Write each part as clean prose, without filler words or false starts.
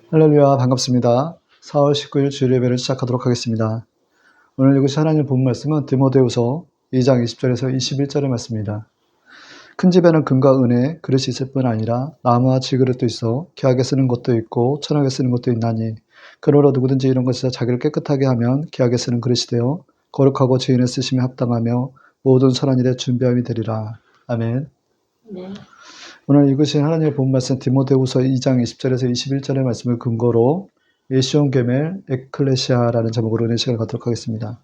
할렐루야, 반갑습니다. 4월 19일 주일 예배를 시작하도록 하겠습니다. 오늘 읽으신 하나님 본 말씀은 디모데후서 2장 20절에서 21절의 말씀입니다. 큰 집에는 금과 은의 그릇이 있을 뿐 아니라 나무와 질그릇도 있어 귀하게 쓰는 것도 있고 천하게 쓰는 것도 있나니 그러므로 누구든지 이런 것에서 자기를 깨끗하게 하면 귀하게 쓰는 그릇이 되어 거룩하고 주인의 쓰심에 합당하며 모든 선한 일에 준비함이 되리라. 아멘. 네. 오늘 읽으신 하나님의 본 말씀 디모데후서 2장 20절에서 21절의 말씀을 근거로 예시온 게멜 에클레시아라는 제목으로 은혜 시간을 갖도록 하겠습니다.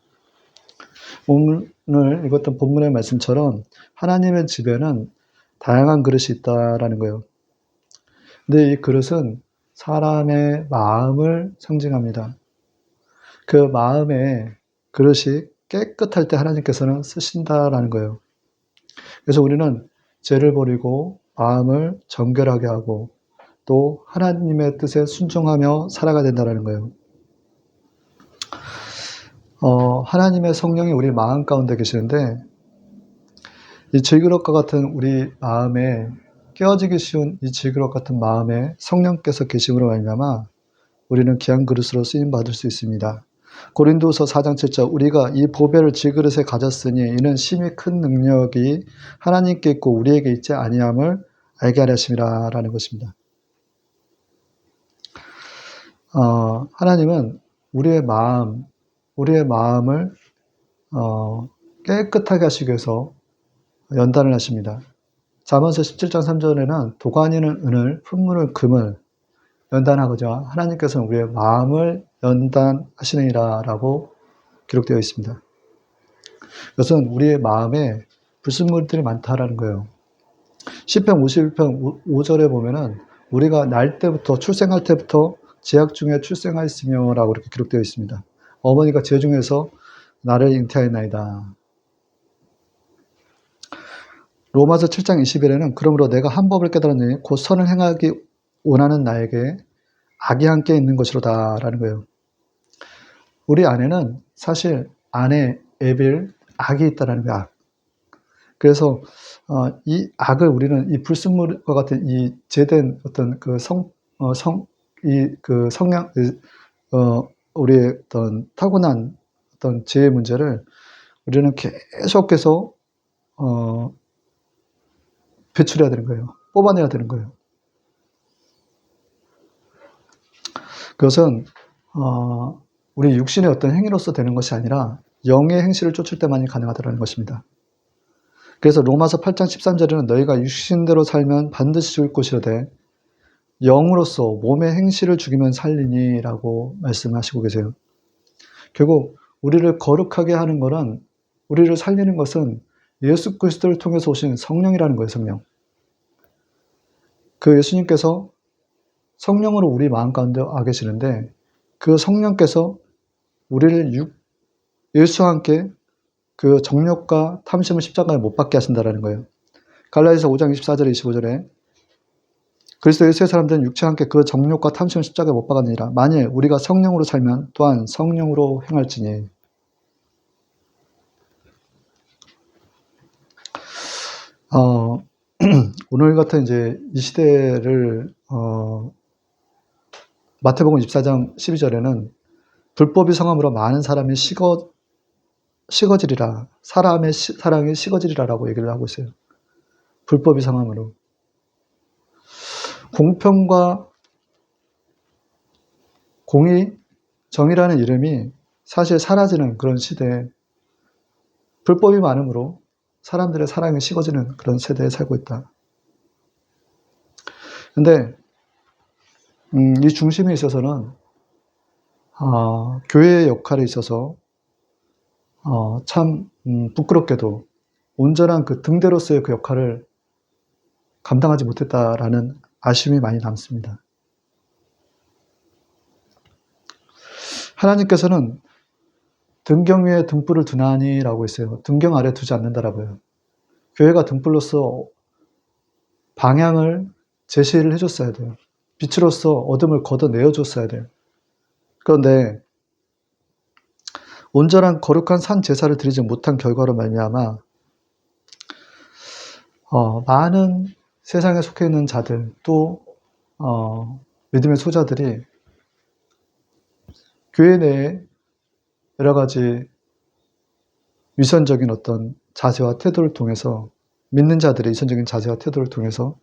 오늘 읽었던 본문의 말씀처럼 하나님의 집에는 다양한 그릇이 있다라는 거예요. 근데 이 그릇은 사람의 마음을 상징합니다. 그 마음의 그릇이 깨끗할 때 하나님께서는 쓰신다라는 거예요. 그래서 우리는 죄를 버리고 마음을 정결하게 하고 또 하나님의 뜻에 순종하며 살아가야 된다는 거예요. 하나님의 성령이 우리 마음 가운데 계시는데 이 질그릇과 같은 우리 마음에 깨어지기 쉬운 이 질그릇 같은 마음에 성령께서 계심으로 말미암아 우리는 귀한 그릇으로 쓰임 받을 수 있습니다. 고린도서 4장 7절 우리가 이 보배를 질그릇에 가졌으니 이는 심히 큰 능력이 하나님께 있고 우리에게 있지 아니함을 알게 하려 하심이라라는 것입니다. 하나님은 우리의 마음을 깨끗하게 하시기 위해서 연단을 하십니다. 잠언서 17장 3절에는 도가니는 은을, 풀무는 금을 연단하고자 하나님께서는 우리의 마음을 연단하시느니라 라고 기록되어 있습니다. 그것은 우리의 마음에 불순물들이 많다라는 거예요. 시편 51편 5절에 보면은 우리가 날 때부터 출생할 때부터 죄악 중에 출생하였으며 라고 이렇게 기록되어 있습니다. 어머니가 죄 중에서 나를 잉태하였나이다. 로마서 7장 20일에는 그러므로 내가 한 법을 깨달았느니 곧 선을 행하기 원하는 나에게 악이 함께 있는 것이로다 라는 거예요. 우리 안에는 사실 안에 에빌 악이 있다라는 거야. 그래서 이 악을 우리는 이 불순물과 같은 이 제된 어떤 그 성향, 우리의 어떤 타고난 어떤 죄의 문제를 우리는 계속해서 배출해야 되는 거예요. 뽑아내야 되는 거예요. 그것은 우리 육신의 어떤 행위로서 되는 것이 아니라 영의 행실을 쫓을 때만이 가능하다는 것입니다. 그래서 로마서 8장 13절에는 너희가 육신대로 살면 반드시 죽을 것이로되 영으로서 몸의 행실을 죽이면 살리니 라고 말씀하시고 계세요. 결국 우리를 거룩하게 하는 것은 우리를 살리는 것은 예수 그리스도를 통해서 오신 성령이라는 거예요. 성령. 그 예수님께서 성령으로 우리 마음 가운데 와 계시는데 그 성령께서 우리를 예수와 함께 그 정욕과 탐심을 십자가에 못 박게 하신다라는 거예요. 갈라디아서 5장 24절에 25절에 그리스도 예수의 사람들은 육체와 함께 그 정욕과 탐심을 십자가에 못 박았느니라. 만일 우리가 성령으로 살면 또한 성령으로 행할지니. 오늘 같은 이제 이 시대를 마태복음 24장 12절에는 불법이 성함으로 많은 사람이 식어지리라. 사람의 사랑이 식어지리라라고 얘기를 하고 있어요. 불법이 성함으로. 공평과 공의, 정의라는 이름이 사실 사라지는 그런 시대에 불법이 많으므로 사람들의 사랑이 식어지는 그런 세대에 살고 있다. 근데 이 중심에 있어서는 교회의 역할에 있어서 참 부끄럽게도 온전한 그 등대로서의 그 역할을 감당하지 못했다라는 아쉬움이 많이 남습니다. 하나님께서는 등경 위에 등불을 두나니라고 했어요. 등경 아래 두지 않는다라고요. 교회가 등불로서 방향을 제시를 해줬어야 돼요. 빛으로서 어둠을 걷어내어줬어야 돼요. 그런데 온전한 거룩한 산 제사를 드리지 못한 결과로 말미암아 많은 세상에 속해 있는 자들 또 믿음의 소자들이 교회 내에 여러 가지 위선적인 어떤 자세와 태도를 통해서, 믿는 자들의 위선적인 자세와 태도를 통해서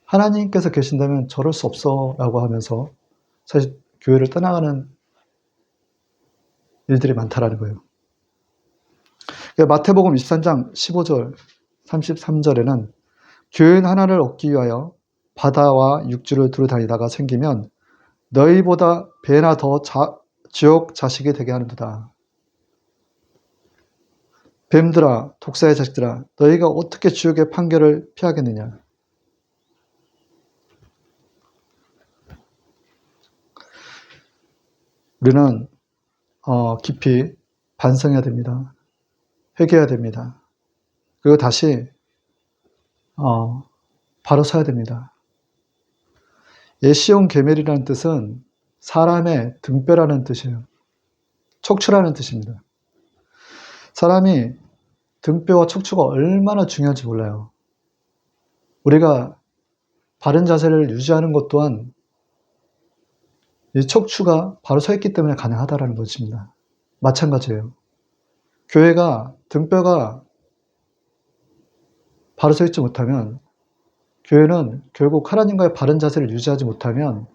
하나님께서 계신다면 저럴 수 없어 라고 하면서 사실 교회를 떠나가는 일들이 많다라는 거예요. 마태복음 23장 15절 33절에는 교인 하나를 얻기 위하여 바다와 육지를 두루 다니다가 생기면 너희보다 배나 더 지옥 자식이 되게 하는도다. 뱀들아, 독사의 자식들아, 너희가 어떻게 지옥의 판결을 피하겠느냐. 우리는 깊이 반성해야 됩니다. 회개해야 됩니다. 그리고 다시 바로 서야 됩니다. 예시온 계멜이라는 뜻은 사람의 등뼈라는 뜻이에요. 척추라는 뜻입니다. 사람이 등뼈와 척추가 얼마나 중요한지 몰라요. 우리가 바른 자세를 유지하는 것 또한 이 척추가 바로 서 있기 때문에 가능하다는 것입니다. 마찬가지예요. 교회가 등뼈가 바로 서 있지 못하면, 교회는 결국 하나님과의 바른 자세를 유지하지 못하면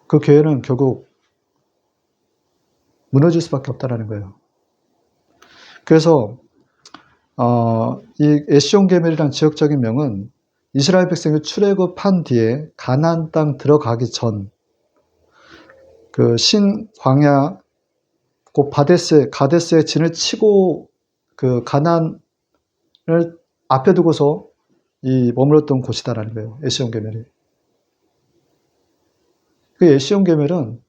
그 교회는 결국 무너질 수밖에 없다는 거예요. 그래서 이 에시온 계멜이라는 지역적인 명은 이스라엘 백성이 출애굽한 뒤에 가나안 땅 들어가기 전 그 신광야 곧 가데스의 진을 치고 그 가나안을 앞에 두고서 이 머물렀던 곳이다라는 거예요. 에시온 계멜이. 그 에시온 계멜은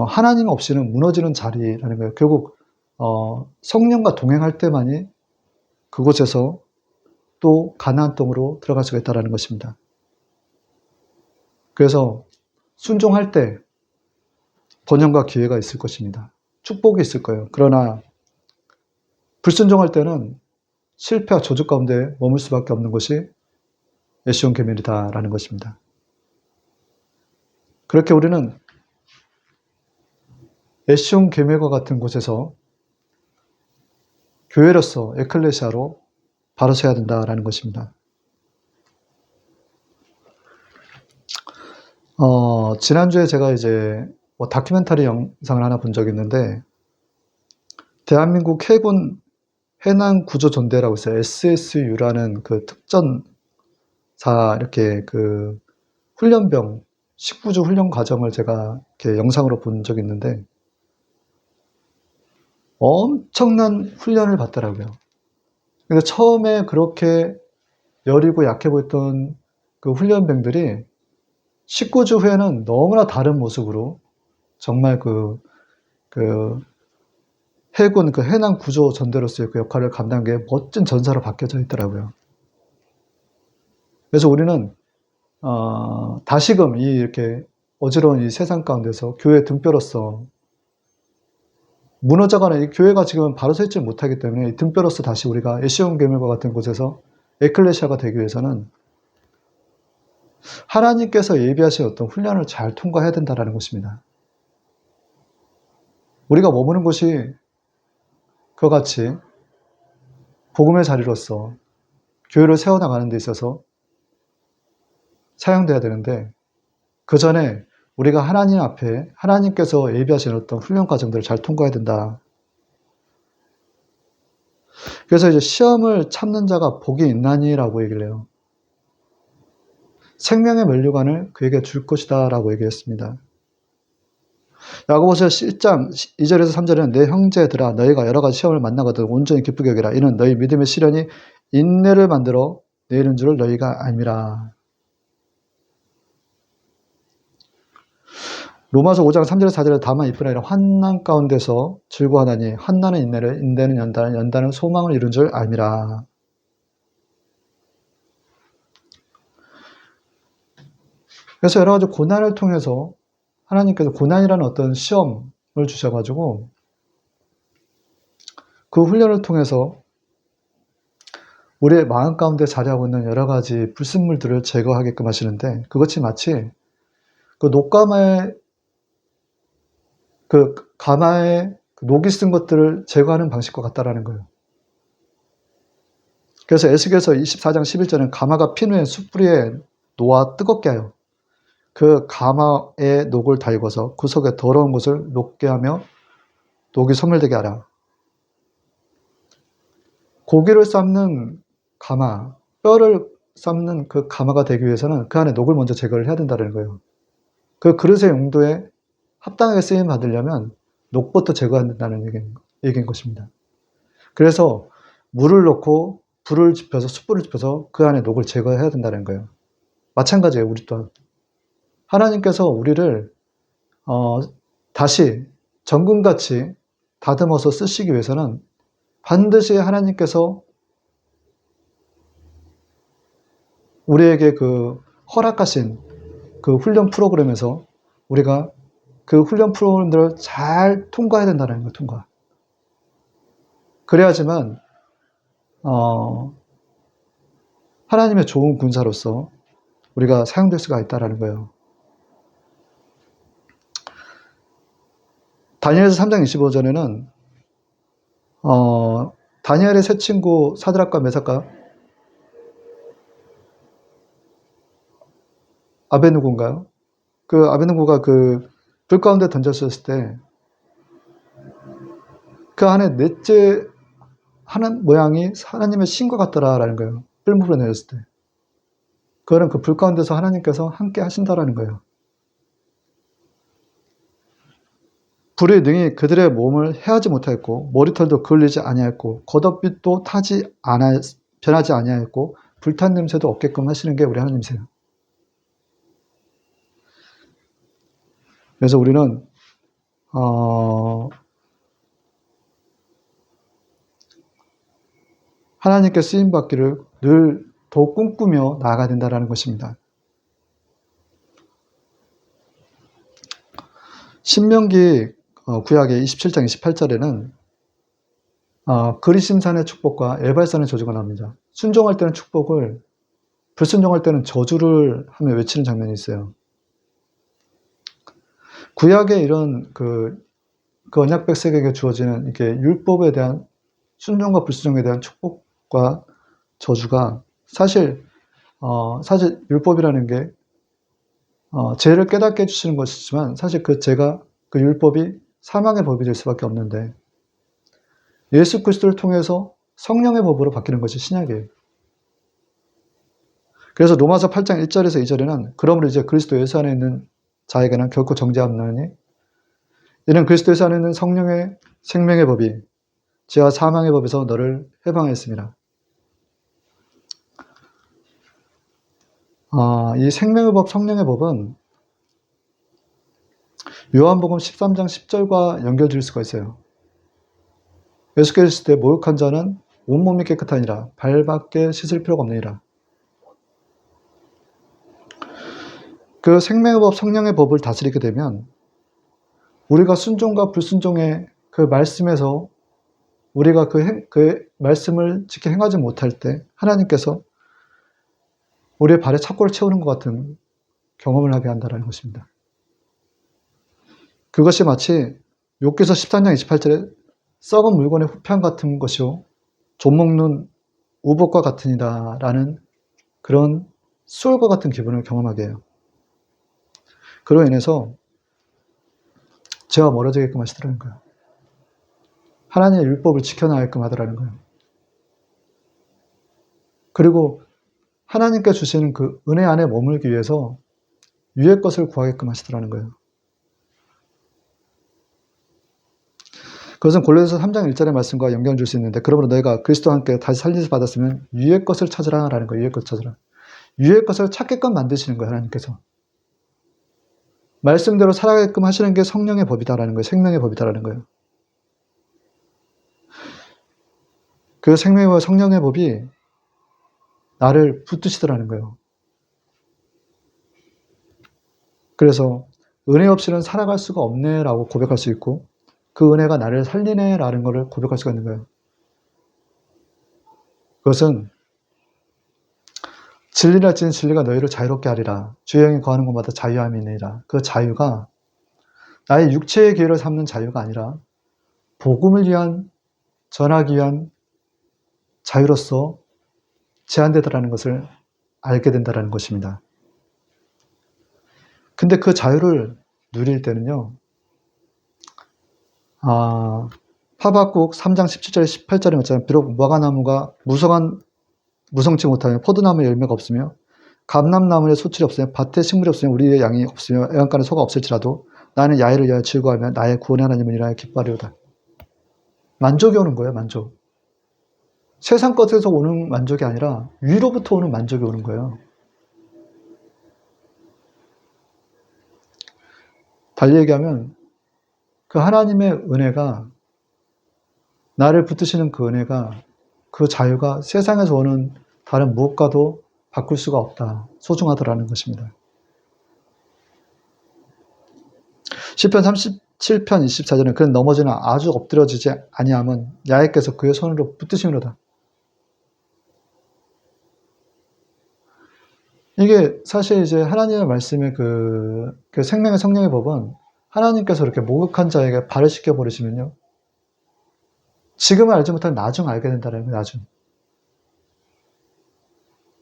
하나님 없이는 무너지는 자리라는 거예요. 결국 성령과 동행할 때만이 그곳에서 또 가나안 땅으로 들어갈 수가 있다는 것입니다. 그래서 순종할 때 번영과 기회가 있을 것입니다. 축복이 있을 거예요. 그러나 불순종할 때는 실패와 저주 가운데 머물 수밖에 없는 것이 에시온 계멜이다라는 것입니다. 그렇게 우리는 에시온 계멜과 같은 곳에서 교회로서 에클레시아로 바로 서야 된다라는 것입니다. 지난주에 제가 이제 다큐멘터리 영상을 하나 본 적이 있는데, 대한민국 해군 해난구조전대라고 있어요. SSU라는 그 특전사 이렇게 그 훈련병 19주 훈련 과정을 제가 이렇게 영상으로 본 적이 있는데 엄청난 훈련을 받더라고요. 근데 처음에 그렇게 여리고 약해 보였던 그 훈련병들이 19주 후에는 너무나 다른 모습으로 정말 그 해군 그 해난 구조 전대로서의 그 역할을 감당한 게 멋진 전사로 바뀌어져 있더라고요. 그래서 우리는 다시금 이렇게 어지러운 이 세상 가운데서 교회 등뼈로서 무너져가는 이 교회가 지금 바로 서 있지 못하기 때문에 이 등뼈로서 다시 우리가 에시온 계멜과 같은 곳에서 에클레시아가 되기 위해서는 하나님께서 예비하신 어떤 훈련을 잘 통과해야 된다는 것입니다. 우리가 머무는 곳이 그와 같이 복음의 자리로서 교회를 세워나가는 데 있어서 사용돼야 되는데, 그 전에 우리가 하나님 앞에 하나님께서 예비하신 어떤 훈련 과정들을 잘 통과해야 된다. 그래서 이제 시험을 참는 자가 복이 있나니라고 얘기를 해요. 생명의 면류관을 그에게 줄 것이다 라고 얘기했습니다. 야고보서 1장 2절에서 3절에는 내 형제들아 너희가 여러 가지 시험을 만나거든 온전히 기쁘게 여기라. 이는 너희 믿음의 시련이 인내를 만들어 내리는 줄을 너희가 알미라. 로마서 5장 3절에서 4절에 다만 이뿐 아니라 환난 가운데서 즐거워하나니 환난은 인내를, 인내는 연단을, 연단은 소망을 이룬 줄 알미라. 그래서 여러 가지 고난을 통해서 하나님께서 고난이라는 어떤 시험을 주셔가지고 그 훈련을 통해서 우리의 마음 가운데 자리하고 있는 여러 가지 불순물들을 제거하게끔 하시는데, 그것이 마치 그 녹가마에 그 가마에 녹이 쓴 것들을 제거하는 방식과 같다라는 거예요. 그래서 에스겔서 24장 11절은 가마가 핀 후에 숯불에 놓아 뜨겁게 하여 그 가마에 녹을 달궈서 그 속에 더러운 것을 녹게 하며 녹이 소멸되게 하라. 고기를 삶는 가마, 뼈를 삶는 그 가마가 되기 위해서는 그 안에 녹을 먼저 제거를 해야 된다는 거예요. 그 그릇의 용도에 합당하게 쓰임 받으려면 녹부터 제거해야 된다는 얘기인 것입니다. 그래서 물을 넣고 불을 지펴서 숯불을 지펴서 그 안에 녹을 제거해야 된다는 거예요. 마찬가지예요. 우리 또한 하나님께서 우리를 다시 정금같이 다듬어서 쓰시기 위해서는 반드시 하나님께서 우리에게 그 허락하신 그 훈련 프로그램에서 우리가 그 훈련 프로그램들을 잘 통과해야 된다는 거예요. 통과. 그래야지만 하나님의 좋은 군사로서 우리가 사용될 수가 있다는 거예요. 다니엘서 3장 25절에는 다니엘의 세 친구 사드락과 메삭과 아베누고인가요? 그 아베누고가 그 불 가운데 던졌을 때 그 안에 넷째 하는 모양이 하나님의 신과 같더라라는 거예요. 뿔물을 내렸을 때. 그거는 그 불 가운데서 하나님께서 함께 하신다라는 거예요. 불의 능히 그들의 몸을 해하지 못하였고 머리털도 그을리지 아니하였고 겉옷빛도 변하지 아니하였고 불탄 냄새도 없게끔 하시는 게 우리 하나님이세요. 그래서 우리는 하나님께 쓰임받기를 늘 더 꿈꾸며 나아가야 된다는 것입니다. 신명기 구약의 27장 28절에는 그리심산의 축복과 에발산의 저주가 나옵니다. 순종할 때는 축복을, 불순종할 때는 저주를 하며 외치는 장면이 있어요. 구약의 이런 그 언약 백성에게 주어지는 이렇게 율법에 대한 순종과 불순종에 대한 축복과 저주가 사실 율법이라는 게 죄를 깨닫게 해주시는 것이지만 사실 그 죄가 그 율법이 사망의 법이 될 수밖에 없는데 예수 그리스도를 통해서 성령의 법으로 바뀌는 것이 신약이에요. 그래서 로마서 8장 1절에서 2절에는 그러므로 이제 그리스도 예수 안에 있는 자에게는 결코 정죄함 없나니 이는 그리스도 예수 안에 있는 성령의 생명의 법이 죄와 사망의 법에서 너를 해방하였습니다. 이 생명의 법, 성령의 법은 요한복음 13장 10절과 연결될 수가 있어요. 예수께서 있을 때 모욕한 자는 온몸이 깨끗하니라 발밖에 씻을 필요가 없느니라. 그 생명의 법, 성령의 법을 다스리게 되면 우리가 순종과 불순종의 그 말씀에서 우리가 그 말씀을 지켜 행하지 못할 때 하나님께서 우리의 발에 착고를 채우는 것 같은 경험을 하게 한다는 것입니다. 그것이 마치 욥기서 13장 28절에 썩은 물건의 후편 같은 것이요 좀먹는 우복과 같으니라 라는 그런 수월과 같은 기분을 경험하게 해요. 그로 인해서 죄와 멀어지게끔 하시더라는 거예요. 하나님의 율법을 지켜나가게끔 하더라는 거예요. 그리고 하나님께 주시는 그 은혜 안에 머물기 위해서 위의 것을 구하게끔 하시더라는 거예요. 그것은 골로새서 3장 1절의 말씀과 연결 줄 수 있는데 그러므로 너희가 그리스도와 함께 다시 살리시 받았으면 위의 것을 찾으라 라는 거예요. 위의 것을 찾으라. 위의 것을 찾게끔 만드시는 거예요. 하나님께서. 말씀대로 살아가게끔 하시는 게 성령의 법이다라는 거예요. 생명의 법이다라는 거예요. 그 생명과 성령의 법이 나를 붙드시더라는 거예요. 그래서 은혜 없이는 살아갈 수가 없네 라고 고백할 수 있고 그 은혜가 나를 살리네 라는 것을 고백할 수가 있는 거예요. 그것은 진리를 지은 진리가 너희를 자유롭게 하리라. 주의 영이 거하는 곳마다 자유함이 있느니라. 그 자유가 나의 육체의 기회를 삼는 자유가 아니라 복음을 위한, 전하기 위한 자유로서 제한되더라는 것을 알게 된다는 것입니다. 근데 그 자유를 누릴 때는요, 하박국 3장 17절에 18절에 말처럼 비록 무화과나무가 무성치 못하며 포도나무에 열매가 없으며 감람나무에 소출이 없으며 밭에 식물이 없으며 우리의 양이 없으며 애완간에 소가 없을지라도 나는 야훼를 위하여 즐거워하며 나의 구원의 하나님을 인하여 기뻐하리로다. 만족이 오는 거예요. 만족. 세상 것에서 오는 만족이 아니라 위로부터 오는 만족이 오는 거예요. 달리 얘기하면 그 하나님의 은혜가, 나를 붙드시는 그 은혜가, 그 자유가 세상에서 오는 다른 무엇과도 바꿀 수가 없다. 소중하더라는 것입니다. 시편 37편 24절은 그는 넘어지나 아주 엎드려지지 아니함은 야훼께서 그의 손으로 붙드심이로다. 이게 사실 이제 하나님의 말씀의 그 생명의 성령의 법은 하나님께서 이렇게 목욕한 자에게 발을 씻겨 버리시면요, 지금은 알지 못하면 나중 알게 된다는 거예요. 나중.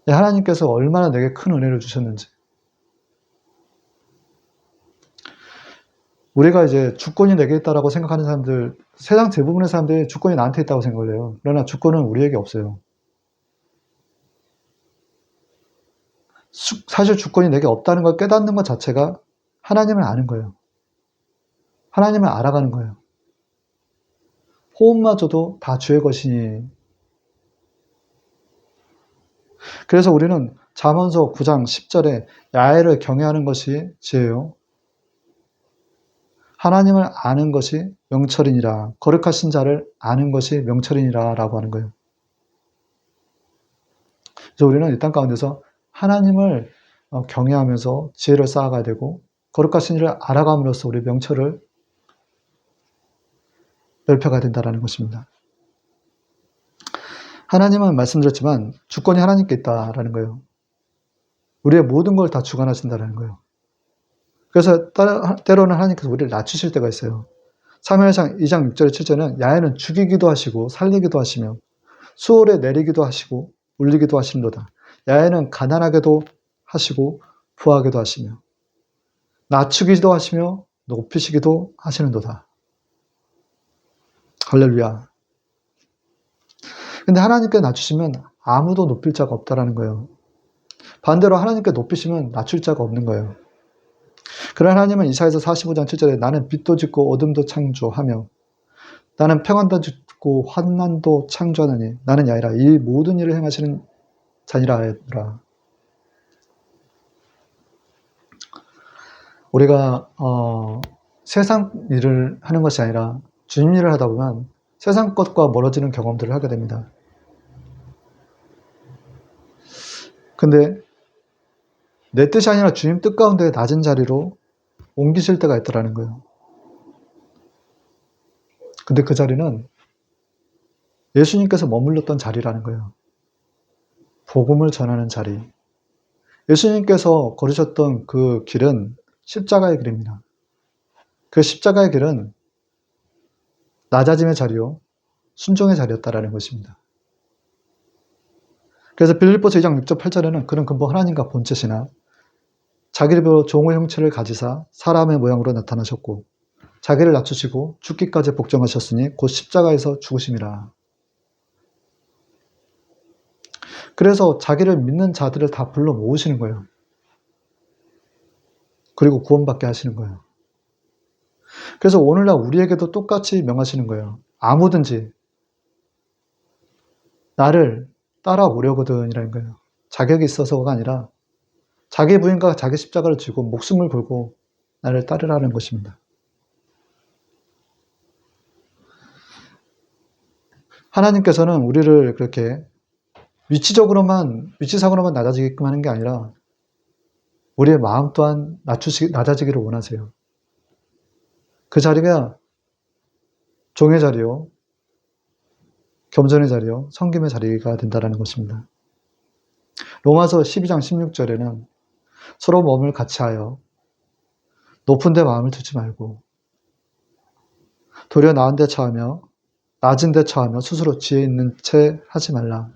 하나님께서 얼마나 내게 큰 은혜를 주셨는지. 우리가 이제 주권이 내게 있다라고 생각하는 사람들, 세상 대부분의 사람들이 주권이 나한테 있다고 생각을 해요. 그러나 주권은 우리에게 없어요. 사실 주권이 내게 없다는 걸 깨닫는 것 자체가 하나님을 아는 거예요. 하나님을 알아가는 거예요. 호흡마저도 다 주의 것이니. 그래서 우리는 잠언서 9장 10절에 야훼를 경외하는 것이 지혜요, 하나님을 아는 것이 명철이니라. 거룩하신 자를 아는 것이 명철이니라 라고 하는 거예요. 그래서 우리는 이 땅 가운데서 하나님을 경외하면서 지혜를 쌓아가야 되고, 거룩하신 이를 알아감으로써 우리 명철을 넓혀가야 된다는 것입니다. 하나님은 말씀드렸지만 주권이 하나님께 있다라는 거예요. 우리의 모든 걸 다 주관하신다는 거예요. 그래서 때로는 하나님께서 우리를 낮추실 때가 있어요. 사무엘상 2장 6절에 7절은 야훼는 죽이기도 하시고 살리기도 하시며 수월에 내리기도 하시고 울리기도 하시는도다. 야훼는 가난하게도 하시고 부하게도 하시며 낮추기도 하시며 높이시기도 하시는도다. 할렐루야. 근데 하나님께 낮추시면 아무도 높일 자가 없다라는 거예요. 반대로 하나님께 높이시면 낮출 자가 없는 거예요. 그러나 하나님은 이사야서 45장 7절에 나는 빛도 짓고 어둠도 창조하며 나는 평안도 짓고 환난도 창조하느니 나는 야훼라 이 모든 일을 행하시는 자니라 하였더라. 우리가 세상 일을 하는 것이 아니라 주님 일을 하다 보면 세상 것과 멀어지는 경험들을 하게 됩니다. 근데 내 뜻이 아니라 주님 뜻 가운데 낮은 자리로 옮기실 때가 있더라는 거예요. 근데 그 자리는 예수님께서 머물렀던 자리라는 거예요. 복음을 전하는 자리. 예수님께서 걸으셨던 그 길은 십자가의 길입니다. 그 십자가의 길은 낮아짐의 자리요, 순종의 자리였다라는 것입니다. 그래서 빌립보서 2장 6절 8절에는 그는 근본 하나님과 본체시나 자기를 비워 종의 형체를 가지사 사람의 모양으로 나타나셨고 자기를 낮추시고 죽기까지 복종하셨으니 곧 십자가에서 죽으심이라. 그래서 자기를 믿는 자들을 다 불러 모으시는 거예요. 그리고 구원받게 하시는 거예요. 그래서 오늘날 우리에게도 똑같이 명하시는 거예요. 아무든지 나를 따라오려거든이라는 거예요. 자격이 있어서가 아니라 자기 부인과 자기 십자가를 쥐고 목숨을 걸고 나를 따르라는 것입니다. 하나님께서는 우리를 그렇게 위치상으로만 낮아지게끔 하는 게 아니라 우리의 마음 또한 낮아지기를 원하세요. 그 자리가 종의 자리요, 겸손의 자리요, 섬김의 자리가 된다는 것입니다. 로마서 12장 16절에는 서로 몸을 같이 하여 높은 데 마음을 두지 말고 도리어 낮은 데 처하며 스스로 지혜 있는 채 하지 말라.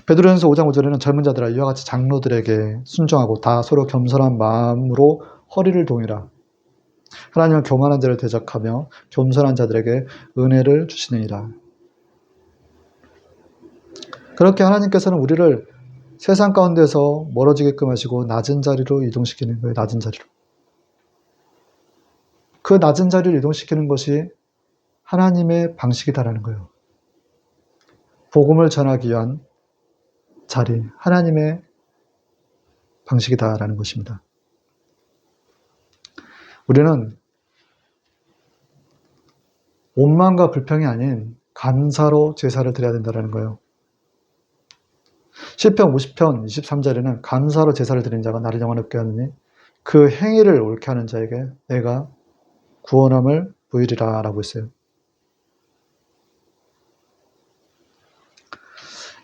베드로전서 5장 5절에는 젊은 자들아 이와 같이 장로들에게 순종하고 다 서로 겸손한 마음으로 허리를 동이라. 하나님은 교만한 자를 대적하며 겸손한 자들에게 은혜를 주시느니라. 그렇게 하나님께서는 우리를 세상 가운데서 멀어지게끔 하시고 낮은 자리로 이동시키는 거예요. 낮은 자리로. 그 낮은 자리를 이동시키는 것이 하나님의 방식이다라는 거예요. 복음을 전하기 위한 자리, 하나님의 방식이다라는 것입니다. 우리는 원망과 불평이 아닌 감사로 제사를 드려야 된다는 거예요. 시편 50편 23절에는 감사로 제사를 드린 자가 나를 영원롭게 하느니 그 행위를 옳게 하는 자에게 내가 구원함을 보이리라 라고 했어요.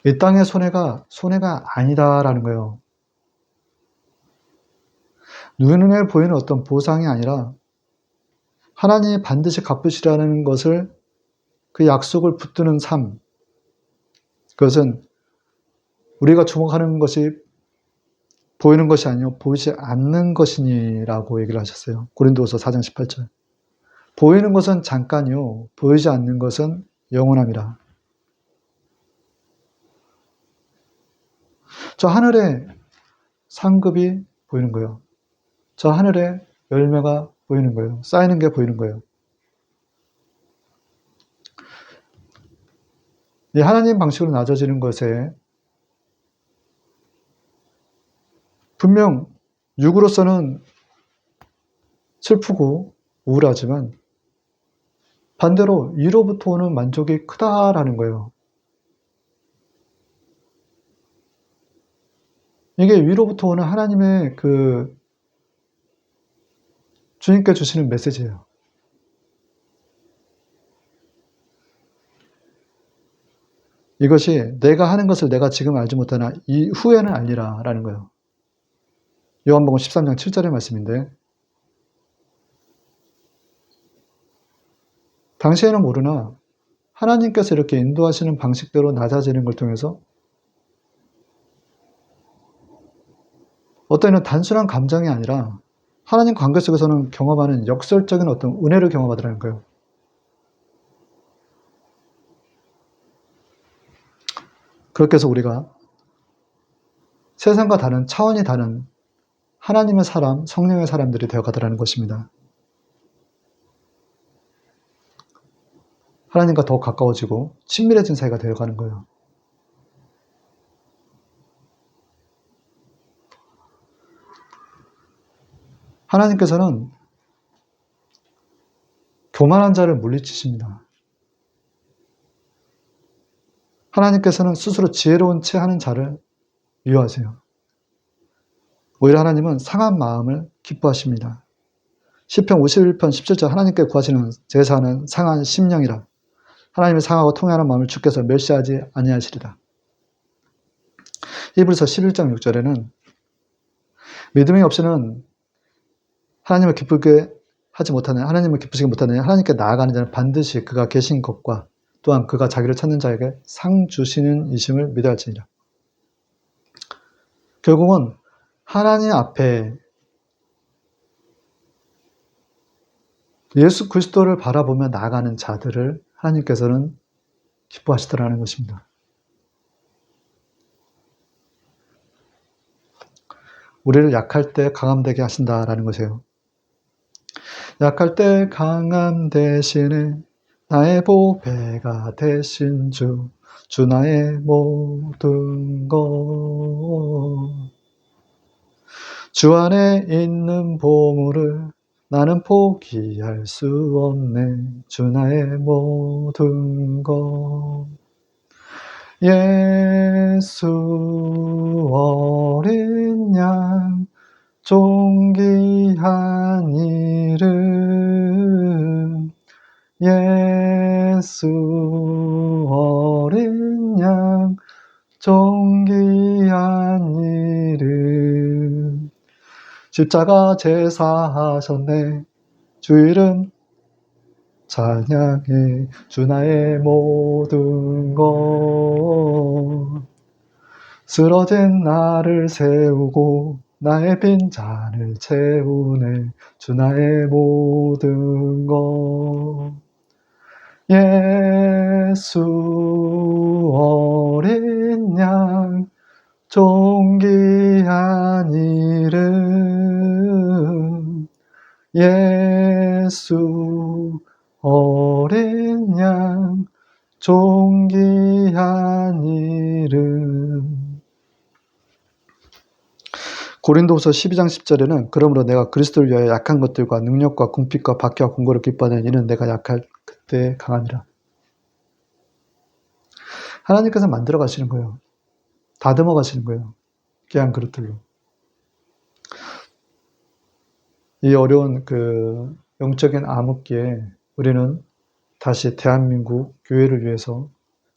이 땅의 손해가 아니다라는 거예요. 눈에 보이는 어떤 보상이 아니라 하나님이 반드시 갚으시라는 것을 그 약속을 붙드는 삶, 그것은 우리가 주목하는 것이 보이는 것이 아니요 보이지 않는 것이니라고 얘기를 하셨어요. 고린도후서 4장 18절. 보이는 것은 잠깐이요 보이지 않는 것은 영원함이라. 저 하늘의 상급이 보이는 거예요. 저 하늘의 열매가 보이는 거예요. 쌓이는 게 보이는 거예요. 이 하나님 방식으로 낮아지는 것에 분명 육으로서는 슬프고 우울하지만 반대로 이로부터 오는 만족이 크다라는 거예요. 이게 위로부터 오는 하나님의 그 주님께 주시는 메시지예요. 이것이 내가 하는 것을 내가 지금 알지 못하나 이후에는 알리라 라는 거예요. 요한복음 13장 7절의 말씀인데 당시에는 모르나 하나님께서 이렇게 인도하시는 방식대로 낮아지는 걸 통해서 어떤 단순한 감정이 아니라 하나님 관계 속에서는 경험하는 역설적인 어떤 은혜를 경험하더라는 거예요. 그렇게 해서 우리가 세상과 다른 차원이 다른 하나님의 사람, 성령의 사람들이 되어가더라는 것입니다. 하나님과 더 가까워지고 친밀해진 사이가 되어가는 거예요. 하나님께서는 교만한 자를 물리치십니다. 하나님께서는 스스로 지혜로운 채 하는 자를 미워하세요. 오히려 하나님은 상한 마음을 기뻐하십니다. 시편 51편 17절 하나님께 구하시는 제사는 상한 심령이라 하나님의 상하고 통회하는 마음을 주께서 멸시하지 아니하시리라. 히브리서 11장 6절에는 믿음이 없이는 하나님을 기쁘게 하지 못하는 하나님을 기쁘시게 못하는 하나님께 나아가는 자는 반드시 그가 계신 것과 또한 그가 자기를 찾는 자에게 상 주시는 이심을 믿어야 할지니라. 결국은 하나님 앞에 예수 그리스도를 바라보며 나아가는 자들을 하나님께서는 기뻐하시더라는 것입니다. 우리를 약할 때 강함되게 하신다라는 것이에요. 약할 때 강함 대신에 나의 보배가 되신 주 나의 모든 것. 주 안에 있는 보물을 나는 포기할 수 없네. 주 나의 모든 것. 예수 어린 양 존귀한 이름 예수 어린 양 십자가 제사하셨네. 주 이름 찬양해. 주 나의 모든 것. 쓰러진 나를 세우고 나의 빈잔을 채우네. 주 나의 모든 것. 예수 어린 양 존귀한 이름. 예수 어린 양 존귀한 이름. 고린도후서 12장 10절에는 그러므로 내가 그리스도를 위하여 약한 것들과 능력과 궁핍과 박해와 공고를 기뻐하는 이는 내가 약할 그때 강함이라. 하나님께서 만들어 가시는 거예요. 다듬어 가시는 거예요. 귀한 그릇들로. 이 어려운 그 영적인 암흑기에 우리는 다시 대한민국 교회를 위해서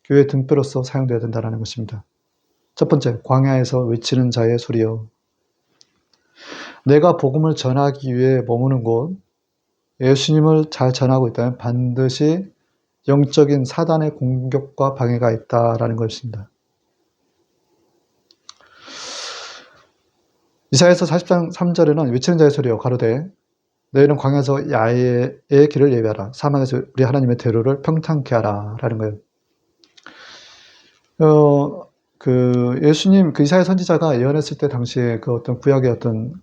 교회 등뼈로서 사용되어야 된다는 것입니다. 첫 번째, 광야에서 외치는 자의 소리여. 내가 복음을 전하기 위해 머무는 곳, 예수님을 잘 전하고 있다면 반드시 영적인 사단의 공격과 방해가 있다라는 것입니다. 이사야서 40장 3절에는 외치는 자의 소리여 가로되 너희는 광야에서 야훼의 길을 예비하라. 사막에서 우리 하나님의 대로를 평탄케 하라. 라는 거예요. 예수님, 이사야 선지자가 예언했을 때 당시에 그 어떤 구약의 어떤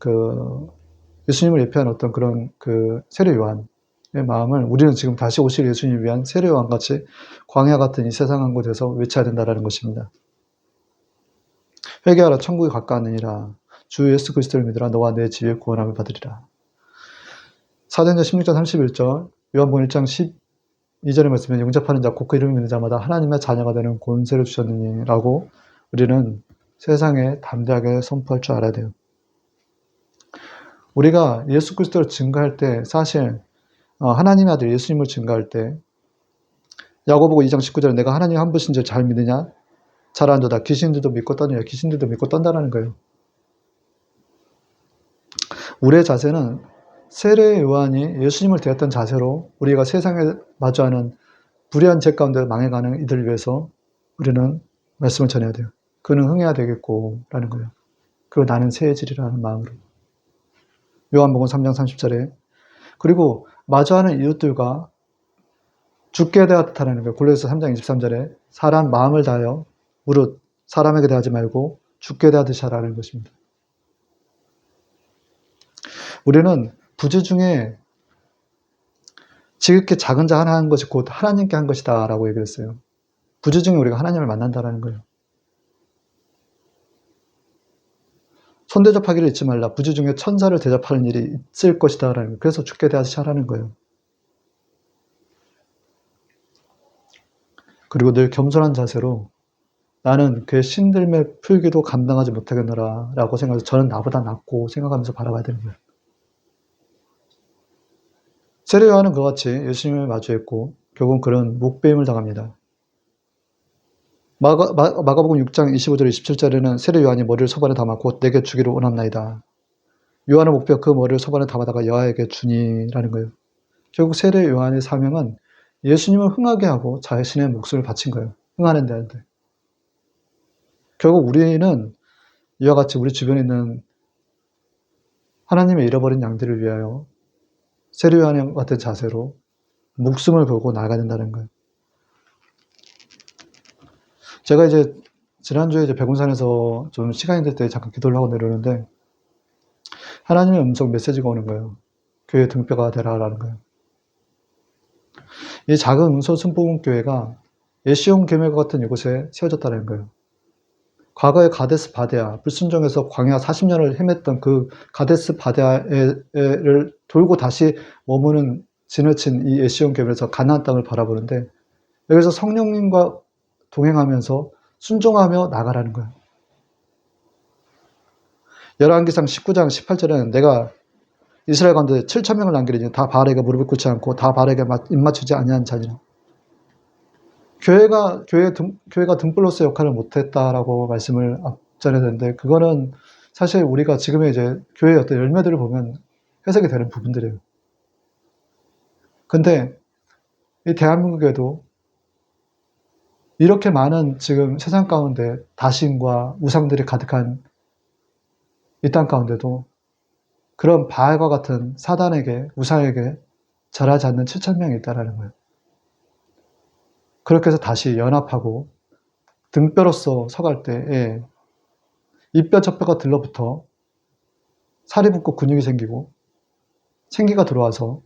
예수님을 예표한 어떤 그런 세례 요한의 마음을 우리는 지금 다시 오실 예수님을 위한 세례 요한 같이 광야 같은 이 세상 한 곳에서 외쳐야 된다라는 것입니다. 회개하라, 천국이 가까웠느니라. 주 예수 그리스도를 믿으라. 너와 내 집에 구원함을 받으리라. 사도행전 16장 31절, 요한복음 1장 12절의 말씀에 영접하는 자, 곧 그 이름을 믿는 자마다 하나님의 자녀가 되는 권세를 주셨느니 라고 우리는 세상에 담대하게 선포할 줄 알아야 돼요. 우리가 예수 그리스도를 증거할 때 사실 하나님의 아들 예수님을 증거할 때 야고보서 2장 19절에 내가 하나님 한 분신 줄 잘 믿느냐? 잘 안도다. 귀신들도 믿고 떠느냐? 귀신들도 믿고 떤다라는 거예요. 우리의 자세는 세례 요한이 예수님을 대했던 자세로 우리가 세상에 마주하는 불의한 죄 가운데 망해가는 이들을 위해서 우리는 말씀을 전해야 돼요. 그는 흥해야 되겠고 라는 거예요. 그리고 나는 새해질이라는 마음으로. 요한복음 3장 30절에 그리고 마주하는 이웃들과 죽게 되었다라는 거예요. 골로새서 3장 23절에 사람 마음을 다하여 무릇 사람에게 대하지 말고 죽게 대하듯이 하라는 것입니다. 우리는 부재 중에 지극히 작은 자 하나 한 것이 곧 하나님께 한 것이다 라고 얘기를 했어요. 부재 중에 우리가 하나님을 만난다라는 거예요. 손 대접하기를 잊지 말라. 부재 중에 천사를 대접하는 일이 있을 것이다 라는 거예요. 그래서 죽게 대하듯이 하라는 거예요. 그리고 늘 겸손한 자세로 나는 그의 신들매 풀기도 감당하지 못하겠노라 라고 생각해서 저는 나보다 낫고 생각하면서 바라봐야 되는 거예요. 세례 요한은 그와 같이 예수님을 마주했고 결국은 그런 목배임을 당합니다. 마가복음 6장 25절 27절에는 세례 요한이 머리를 소반에 담아 곧 내게 주기를 원합나이다. 요한은 목베어 그 머리를 소반에 담아다가 여아에게 주니라는 거예요. 결국 세례 요한의 사명은 예수님을 흥하게 하고 자신의 목숨을 바친 거예요. 흥하는 데한테. 결국 우리는 이와 같이 우리 주변에 있는 하나님의 잃어버린 양들을 위하여 세례 요한 같은 자세로 목숨을 걸고 나아가야 된다는 거예요. 제가 이제 지난주에 백운산에서 좀 시간이 될 때 잠깐 기도를 하고 내려오는데 하나님의 음성 메시지가 오는 거예요. 교회 등뼈가 되라라는 거예요. 이 작은 은솔순복음 교회가 예시온 계명과 같은 이곳에 세워졌다는 거예요. 과거에 가데스 바데아, 불순종에서 광야 40년을 헤맸던 그 가데스 바데아를 돌고 다시 머무는 지나친 이 예시온 계명에서 가나안 땅을 바라보는데 여기서 성령님과 동행하면서 순종하며 나가라는 거예요. 열왕기상 19장 18절에는 내가 이스라엘 가운데 7,000명을 남기리니 다 바알에게 무릎을 꿇지 않고 다 바알에게 입맞추지 아니한 자니라. 교회가 등불로서 역할을 못했다라고 말씀을 앞전에 했는데 그거는 사실 우리가 지금의 이제 교회의 어떤 열매들을 보면 해석이 되는 부분들이에요. 근데 이 대한민국에도 이렇게 많은 지금 세상 가운데 다신과 우상들이 가득한 이 땅 가운데도 그런 바알과 같은 사단에게, 우상에게 절하지 않는 7,000명이 있다라는 거예요. 그렇게 해서 다시 연합하고 등뼈로서 서갈 때에 이뼈 저뼈가 들러붙어 살이 붙고 근육이 생기고 생기가 들어와서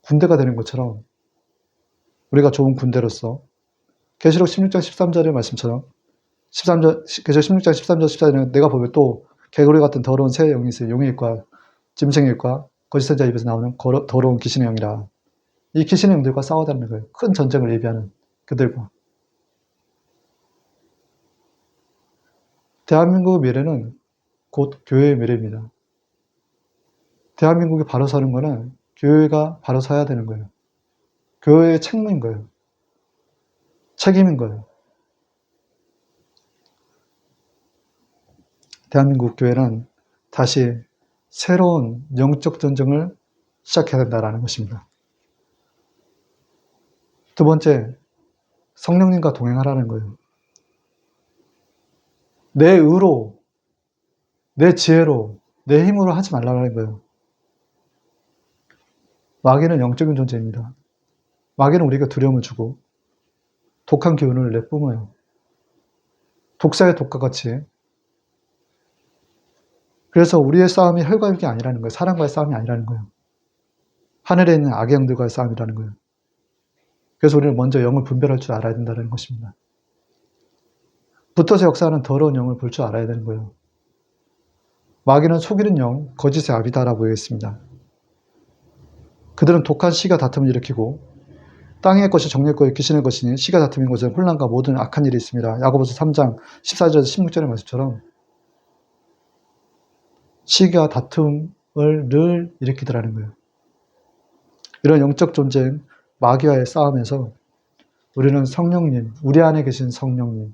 군대가 되는 것처럼 우리가 좋은 군대로서 계시록 16장 13절의 말씀처럼 13절, 계시록 16장 13절 14절에는 내가 보면 또 개구리 같은 더러운 새 영이 있어요. 용의 입과 짐승의 입과 거짓 선자 입에서 나오는 더러운 귀신의 영이라. 이 귀신의 영들과 싸워다는 거예요. 큰 전쟁을 예비하는 그들과. 대한민국의 미래는 곧 교회의 미래입니다. 대한민국이 바로 서는 거는 교회가 바로 서야 되는 거예요. 교회의 책무인 거예요. 책임인 거예요. 대한민국 교회는 다시 새로운 영적 전쟁을 시작해야 된다는 것입니다. 두 번째, 성령님과 동행하라는 거예요. 내 의로, 내 지혜로, 내 힘으로 하지 말라는 거예요. 마귀는 영적인 존재입니다. 마귀는 우리가 두려움을 주고 독한 기운을 내뿜어요. 독사의 독과 같이. 그래서 우리의 싸움이 혈과 육이 아니라는 거예요. 사람과의 싸움이 아니라는 거예요. 하늘에 있는 악의 영들과의 싸움이라는 거예요. 그래서 우리는 먼저 영을 분별할 줄 알아야 된다는 것입니다. 붙어서 역사하는 더러운 영을 볼 줄 알아야 되는 거예요. 마귀는 속이는 영, 거짓의 아비다라고 얘기했습니다. 그들은 독한 씨가 다툼을 일으키고 땅의 것이 정의 것이 귀신의 것이니 씨가 다툼인 것은 혼란과 모든 악한 일이 있습니다. 야고보서 3장 14절에서 16절의 말씀처럼 씨가 다툼을 늘 일으키더라는 거예요. 이런 영적 존재, 마귀와의 싸움에서 우리는 성령님, 우리 안에 계신 성령님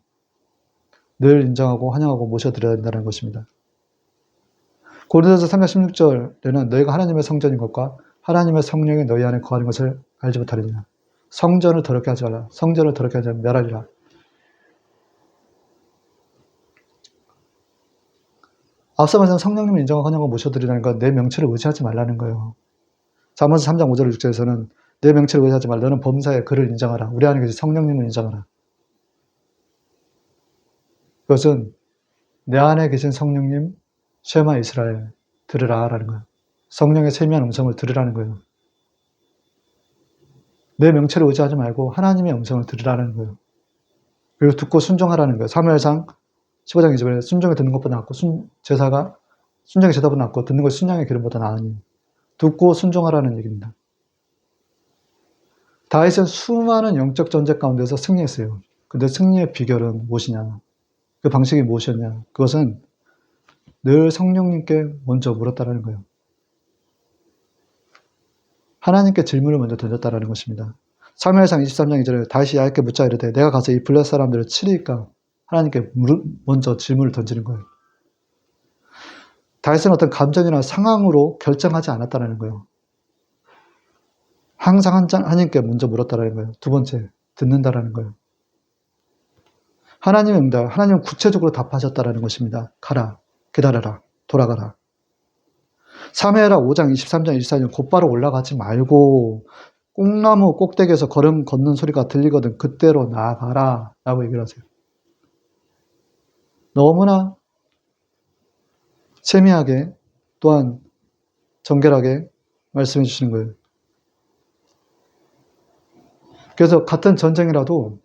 늘 인정하고 환영하고 모셔드려야 된다는 것입니다. 고린도서 3장 16절에는 너희가 하나님의 성전인 것과 하나님의 성령이 너희 안에 거하는 것을 알지 못하느냐. 성전을 더럽게 하지 말라. 성전을 더럽게 하지 말라. 멸하리라. 앞서 말씀 성령님을 인정하고 환영하고 모셔드리라는 건 내 명체를 의지하지 말라는 거예요. 잠언서 3장 5절 6절에서는 내 명체를 의지하지 말라. 너는 범사에 그를 인정하라. 우리 안에 계신 성령님을 인정하라. 그것은 내 안에 계신 성령님 쉐마 이스라엘 들으라 라는 거예요. 성령의 세미한 음성을 들으라는 거예요. 내 명체를 의지하지 말고 하나님의 음성을 들으라는 거예요. 그리고 듣고 순종하라는 거예요. 사무엘상 15장 2절에 순종에 듣는 것보다 낫고 제사가 순종의 제사보다 낫고 듣는 것이 순양의 기름보다 나으니 듣고 순종하라는 얘기입니다. 다윗은 수많은 영적 전쟁 가운데서 승리했어요. 근데 승리의 비결은 무엇이냐? 그 방식이 무엇이었냐? 그것은 늘 성령님께 먼저 물었다라는 거예요. 하나님께 질문을 먼저 던졌다라는 것입니다. 사무엘상 23장 2절에 다윗이 야훼께 묻자 이르되 내가 가서 이 블레셋 사람들을 치리까? 하나님께 먼저 질문을 던지는 거예요. 다윗은 어떤 감정이나 상황으로 결정하지 않았다는 거예요. 항상 하나님께 먼저 물었다라는 거예요. 두 번째, 듣는다라는 거예요. 하나님의 응답, 하나님은 구체적으로 답하셨다라는 것입니다. 가라, 기다려라, 돌아가라. 사무엘하 5장 23장 24절 곧바로 올라가지 말고 꽁나무 꼭대기에서 걸음 걷는 소리가 들리거든 그때로 나아가라 라고 얘기를 하세요. 너무나 세미하게 또한 정결하게 말씀해 주시는 거예요. 그래서 같은 전쟁이라도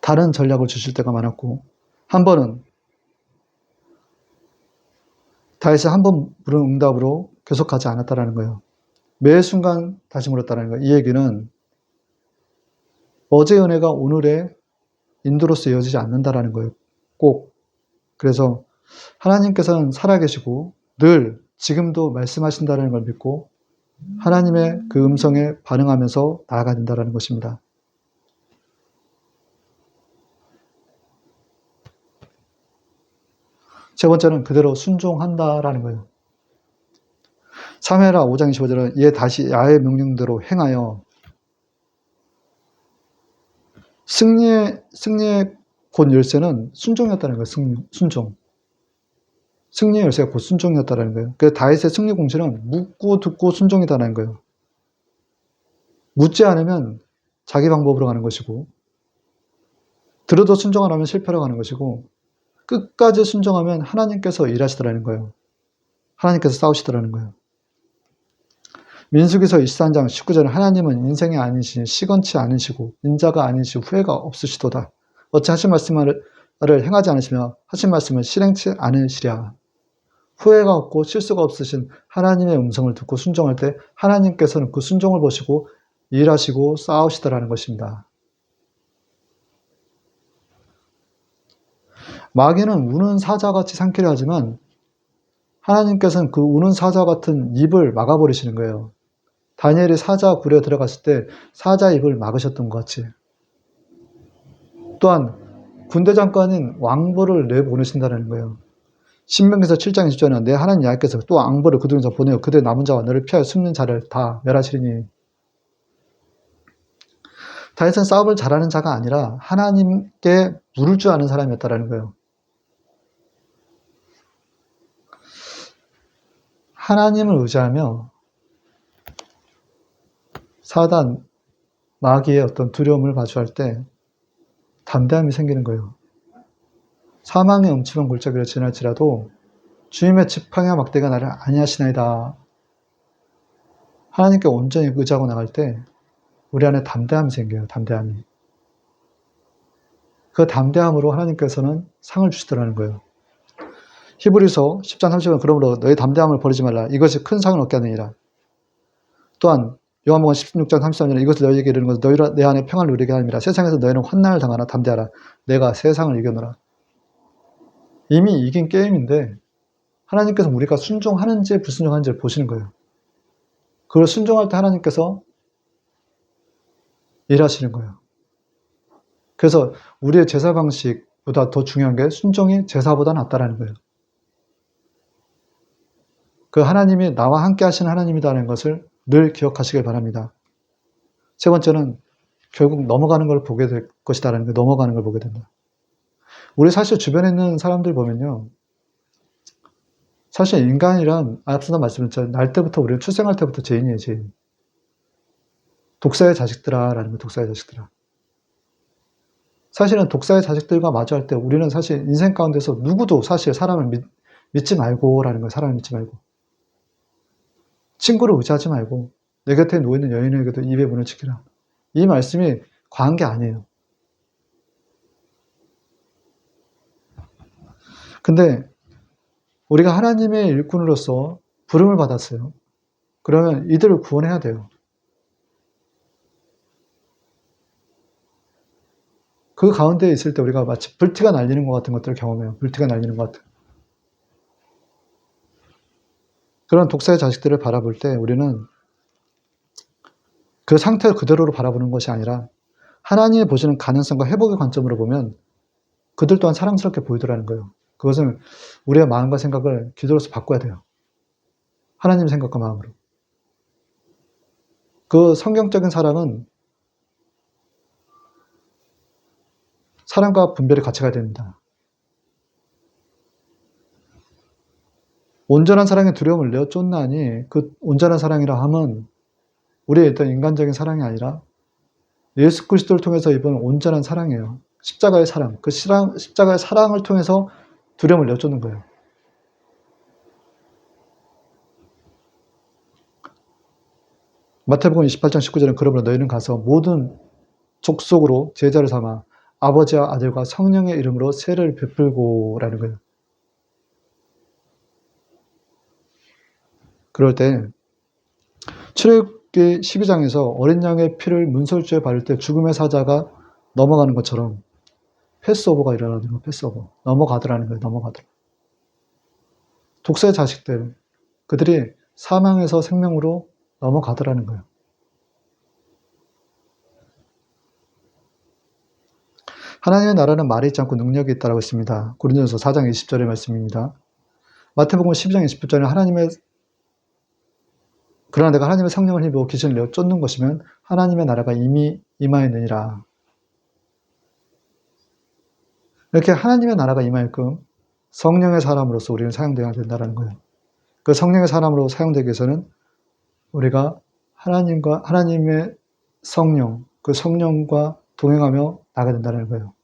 다른 전략을 주실 때가 많았고 한 번은 다윗이 한 번 물은 응답으로 계속하지 않았다는 거예요. 매 순간 다시 물었다는 거예요. 이 얘기는 어제의 은혜가 오늘의 인도로서 이어지지 않는다라는 거예요. 꼭. 그래서 하나님께서는 살아계시고 늘 지금도 말씀하신다는 걸 믿고 하나님의 그 음성에 반응하면서 나아가야 된다는 것입니다. 세 번째는 그대로 순종한다라는 거예요. 사무엘하 5장 25절은 이에 다시 야훼의 명령대로 행하여 승리의 곧 열쇠는 순종이었다는 거예요. 순종. 승리의 열쇠가 곧 순종이었다는 거예요. 그래서 다윗의 승리 공신은 묻고 듣고 순종이다라는 거예요. 묻지 않으면 자기 방법으로 가는 것이고, 들어도 순종 안 하면 실패로 가는 것이고, 끝까지 순종하면 하나님께서 일하시더라는 거예요. 하나님께서 싸우시더라는 거예요. 민수기서 23장 19절은 하나님은 인생이 아니시니 시건치 않으시고 인자가 아니시고 후회가 없으시도다. 어찌 하신 말씀을 행하지 않으시며 하신 말씀을 실행치 않으시랴. 후회가 없고 실수가 없으신 하나님의 음성을 듣고 순종할 때 하나님께서는 그 순종을 보시고 일하시고 싸우시더라는 것입니다. 마귀는 우는 사자같이 삼키려 하지만 하나님께서는 그 우는 사자 같은 입을 막아버리시는 거예요. 다니엘이 사자 굴에 들어갔을 때 사자 입을 막으셨던 것 같이. 또한 군대 장관인 왕벌을 내보내신다는 거예요. 신명기서 7장 20절에는 내 하나님 여호와께서 또 왕벌을 그 중에서 보내어 그들의 남은 자와 너를 피하여 숨는 자를 다 멸하시리니. 다윗은 싸움을 잘하는 자가 아니라 하나님께 물을 줄 아는 사람이었다는 거예요. 하나님을 의지하며 사단, 마귀의 어떤 두려움을 마주할 때 담대함이 생기는 거예요. 사망의 음침한 골짜기를 지날지라도 주님의 지팡이와 막대가 나를 안위하시나이다. 하나님께 온전히 의지하고 나갈 때 우리 안에 담대함이 생겨요. 담대함이. 그 담대함으로 하나님께서는 상을 주시더라는 거예요. 히브리서 10장 30절 그러므로 너희 담대함을 버리지 말라. 이것이 큰 상을 얻게 하느니라. 또한 요한복음 16장 33절에 이것을 너희에게 이르는 것은 너희가 내 안에 평안을 누리게 함이라. 세상에서 너희는 환난을 당하나 담대하라. 내가 세상을 이겨노라. 이미 이긴 게임인데 하나님께서 우리가 순종하는지 불순종하는지를 보시는 거예요. 그걸 순종할 때 하나님께서 일하시는 거예요. 그래서 우리의 제사 방식보다 더 중요한 게 순종이 제사보다 낫다라는 거예요. 그 하나님이 나와 함께 하시는 하나님이라는 것을 늘 기억하시길 바랍니다. 세 번째는 결국 넘어가는 걸 보게 될 것이다라는 거, 넘어가는 걸 보게 된다. 우리 사실 주변에 있는 사람들 보면요. 사실 인간이란, 앞서도 말씀드렸죠. 날 때부터, 우리는 출생할 때부터 죄인이에요, 죄인. 독사의 자식들아라는 거, 독사의 자식들아. 사실은 독사의 자식들과 마주할 때 우리는 사실 인생 가운데서 누구도 사실 사람을 믿지 말고라는 거예요. 사람을 믿지 말고. 친구를 의지하지 말고 내 곁에 누워있는 여인에게도 입의 문을 지키라. 이 말씀이 과한 게 아니에요. 근데 우리가 하나님의 일꾼으로서 부름을 받았어요. 그러면 이들을 구원해야 돼요. 그 가운데 있을 때 우리가 마치 불티가 날리는 것 같은 것들을 경험해요. 불티가 날리는 것 같은. 그런 독사의 자식들을 바라볼 때 우리는 그 상태를 그대로로 바라보는 것이 아니라 하나님이 보시는 가능성과 회복의 관점으로 보면 그들 또한 사랑스럽게 보이더라는 거예요. 그것은 우리의 마음과 생각을 기도로서 바꿔야 돼요. 하나님 생각과 마음으로. 그 성경적인 사랑은 사랑과 분별이 같이 가야 됩니다. 온전한 사랑의 두려움을 내어 쫓나니 그 온전한 사랑이라 함은 우리의 어떤 인간적인 사랑이 아니라 예수 그리스도를 통해서 입은 온전한 사랑이에요. 십자가의 사랑. 그 십자가의 사랑을 통해서 두려움을 내어 쫓는 거예요. 마태복음 28장 19절은 그러므로 너희는 가서 모든 족속으로 제자를 삼아 아버지와 아들과 성령의 이름으로 세례를 베풀고라는 거예요. 그럴 때 출애굽기 12장에서 어린 양의 피를 문설주에 바를 때 죽음의 사자가 넘어가는 것처럼 패스오버가 일어나는 거예요. 패스오버. 넘어가더라는 거예요. 넘어가더라. 독사의 자식들, 그들이 사망에서 생명으로 넘어가더라는 거예요. 하나님의 나라는 말이 있지 않고 능력이 있다라고 했습니다. 고린도전서 4장 20절의 말씀입니다. 마태복음 12장 28절에 그러나 내가 하나님의 성령을 힘입어 귀신을 내어 쫓는 것이면 하나님의 나라가 이미 임하였느니라. 이렇게 하나님의 나라가 임하였끔 성령의 사람으로서 우리는 사용되어야 된다는 거예요. 그 성령의 사람으로 사용되기 위해서는 우리가 하나님의 성령, 그 성령과 동행하며 나가야 된다는 거예요.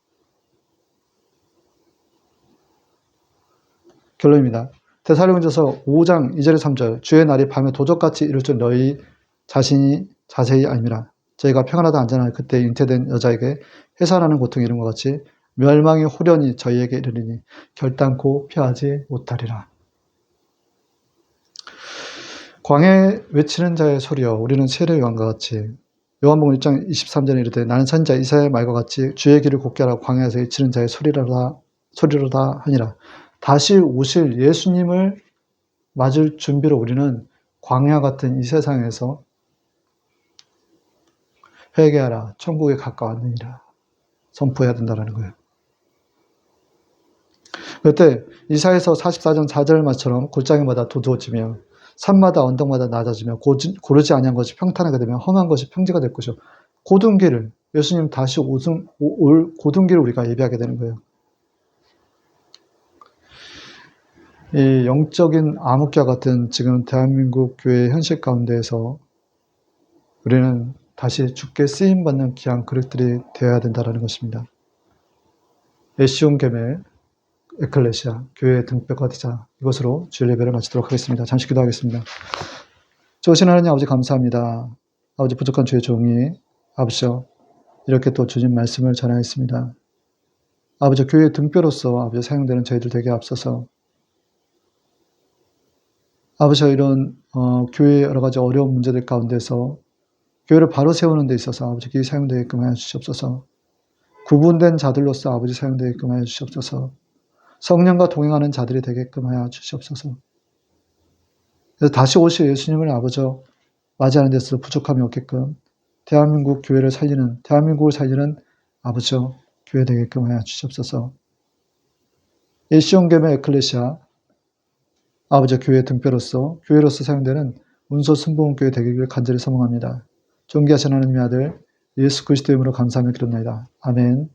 결론입니다. 데살로니가서 5장 2절에 3절 주의 날이 밤에 도적같이 이룰 줄 너희 자신이 자세히 알미라. 저희가 평안하다 안전하게 그때 잉태된 여자에게 해산하는 고통이 이름과 같이 멸망이 후련히 저희에게 이르리니 결단코 피하지 못하리라. 광야에 외치는 자의 소리여 우리는 세례 요한과 같이 요한복음 1장 23절에 이르되 나는 선지자 이사야의 말과 같이 주의 길을 곧게 하라 광야에서 외치는 자의 소리로다 하니라. 다시 오실 예수님을 맞을 준비로 우리는 광야 같은 이 세상에서 회개하라 천국에 가까웠느니라 선포해야 된다는 거예요. 그때 이사야서 44장 4절 말처럼 골짜기마다 도두어지며 산마다 언덕마다 낮아지며 고르지 아니한 것이 평탄하게 되며 험한 것이 평지가 될 것이요 고든 길을 예수님 다시 올 고든 길을 우리가 예비하게 되는 거예요. 이 영적인 암흑과 같은 지금 대한민국 교회의 현실 가운데에서 우리는 다시 주께 쓰임받는 귀한 그릇들이 되어야 된다는 것입니다. 에시온게메 에클레시아 교회의 등뼈가 되자 이것으로 주일 예배를 마치도록 하겠습니다. 잠시 기도하겠습니다. 좋으신 하나님 아버지 감사합니다. 아버지 부족한 주의 종이 아버지여 이렇게 또 주님 말씀을 전하였습니다. 아버지 교회의 등뼈로서 아버지 사용되는 저희들 되게 앞서서 아버지 이런 교회의 여러 가지 어려운 문제들 가운데서 교회를 바로 세우는 데 있어서 아버지 기 사용되게끔 하여 주시옵소서. 구분된 자들로서 아버지 사용되게끔 하여 주시옵소서. 성령과 동행하는 자들이 되게끔 하여 주시옵소서. 그래서 다시 오실 예수님을 아버지 맞이하는 데서 부족함이 없게끔 대한민국 교회를 살리는 대한민국을 살리는 아버지 교회 되게끔 하여 주시옵소서. 에시온게메 에클레시아 아버지 교회의 등뼈로서 교회로서 사용되는 운소 순복음교회 되기를 간절히 소망합니다. 존귀하신 하나님의 아들 예수 그리스도의 이름으로 감사하며 기도합니다. 아멘.